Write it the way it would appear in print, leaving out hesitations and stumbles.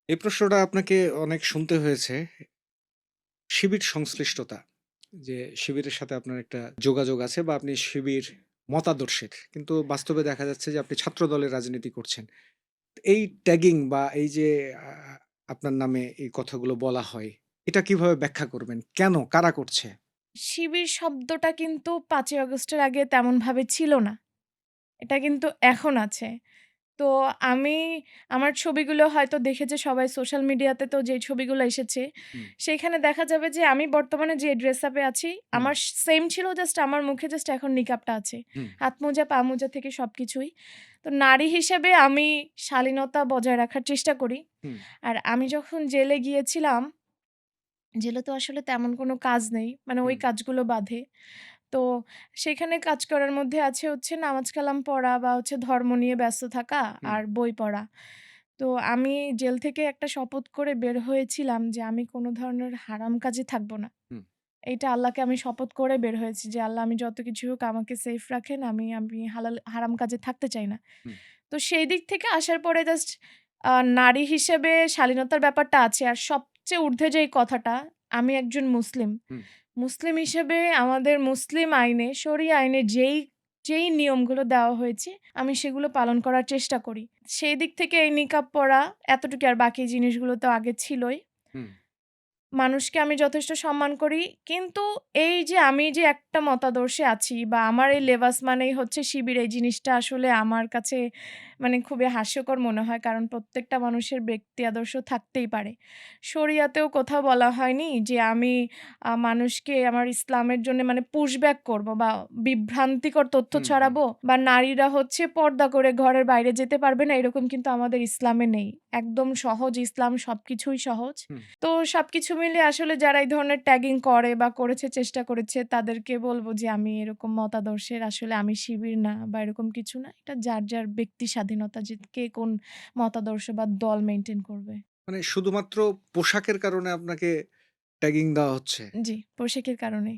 এই প্রশ্নটা আপনাকে অনেক শুনতে হয়েছে। শিবির সংশ্লিষ্টতা। যে শিবিরের সাথে আপনার একটা যোগাযোগ আছে বা আপনি শিবির মতাদর্শের। কিন্তু বাস্তবে দেখা যাচ্ছে যে আপনি ছাত্রদলের রাজনীতি করছেন। এই ট্যাগিং বা এই যে আ আপনার নামে এই কথাগুলো বলা হয়, এটা কিভাবে ব্যাখ্যা করবেন? কেন? কারা করছে? শিবির শব্দটা কিন্তু ৫ই আগস্টের আগে তেমনভাবে ছিল না। এটা কিন্তু এখন আছে। তো আমি আমার ছবিগুলো হয়তো দেখেছে সবাই সোশ্যাল মিডিয়াতে, তো যে ছবিগুলো এসেছে, হুম, সেইখানে দেখা যাবে যে আমি বর্তমানে যে ড্রেস আপে আছি, হুম, আমার সেম ছিল, জাস্ট আমার মুখে জাস্ট এখন নিকাবটা আছে। হুম, হাত মোজা, পা মোজা থেকে সবকিছুই। তো নারী হিসেবে আমি শালীনতা বজায় রাখার চেষ্টা করি। হুম, আর আমি যখন জেলে গিয়েছিলাম, জেলে তো আসলে তেমন কোনো কাজ নেই। মানে ওই হুম, কাজগুলো বাধে। তো সেখানে কাজ করার মধ্যে আছে হচ্ছে নামাজ কালাম পড়া বা হচ্ছে ধর্ম নিয়ে ব্যস্ত থাকা হুম, আর বই পড়া। তো আমি জেল থেকে একটা শপথ করে বের হয়েছিলাম যে আমি কোনো ধরনের হারাম কাজে থাকবো না। হুম, এইটা আল্লাহকে আমি শপথ করে বের হয়েছি যে, "আল্লাহ, আমি যত কিছু হোক আমাকে সেফ রাখেন। আমি আমি হারাম কাজে থাকতে চাই না।" হুম, তো সেই দিক থেকে আসার পরে জাস্ট নারী হিসেবে শালীনতার ব্যাপারটা আছে। আর সবচেয়ে ঊর্ধ্বে যেই কথাটা, আমি একজন মুসলিম। হুম, মুসলিম হিসেবে আমাদের মুসলিম আইনে, শরিয়া আইনে যেই নিয়মগুলো দেওয়া হয়েছে, আমি সেগুলো পালন করার চেষ্টা করি। সেই দিক থেকে এই নিকাব পরা এতটুকু, আর বাকি জিনিসগুলো তো আগে ছিলই। হুম, মানুষকে আমি যথেষ্ট সম্মান করি। কিন্তু এই যে আমি যে একটা মতাদর্শে আছি বা আমার এই লেবাস মানেই হচ্ছে শিবির, এই জিনিসটা আসলে আমার কাছে মানে খুবই হাস্যকর মনে হয়। কারণ প্রত্যেকটা মানুষের ব্যক্তি আদর্শ থাকতেই পারে। শরিয়াতেও কোথাও বলা হয়নি যে আমি মানুষকে আমার ইসলামের জন্যে মানে পুশব্যাক করব বা বিভ্রান্তিকর তথ্য হুম, হুম। ছড়াবো বা নারীরা হচ্ছে পর্দা করে ঘরের বাইরে যেতে পারবে না, এরকম কিন্তু আমাদের ইসলামে নেই। একদম সহজ ইসলাম, সবকিছুই সহজ। হুম। তো সবকিছু মিলিয়ে আসলে যারা এই ধরনের ট্যাগিং করে বা করেছে, চেষ্টা করেছে, তাদেরকে বলব যে আমি এরকম মতাদর্শের, আসলে আমি শিবির না বা এরকম কিছু না। এটা যার ব্যক্তি স্বাধীনতা যে কে কোন মতাদর্শ বা দল মেইনটেইন করবে। মানে শুধুমাত্র পোশাকের কারণে আপনাকে ট্যাগিং দেওয়া হচ্ছে? জি, পোশাকের কারণেই।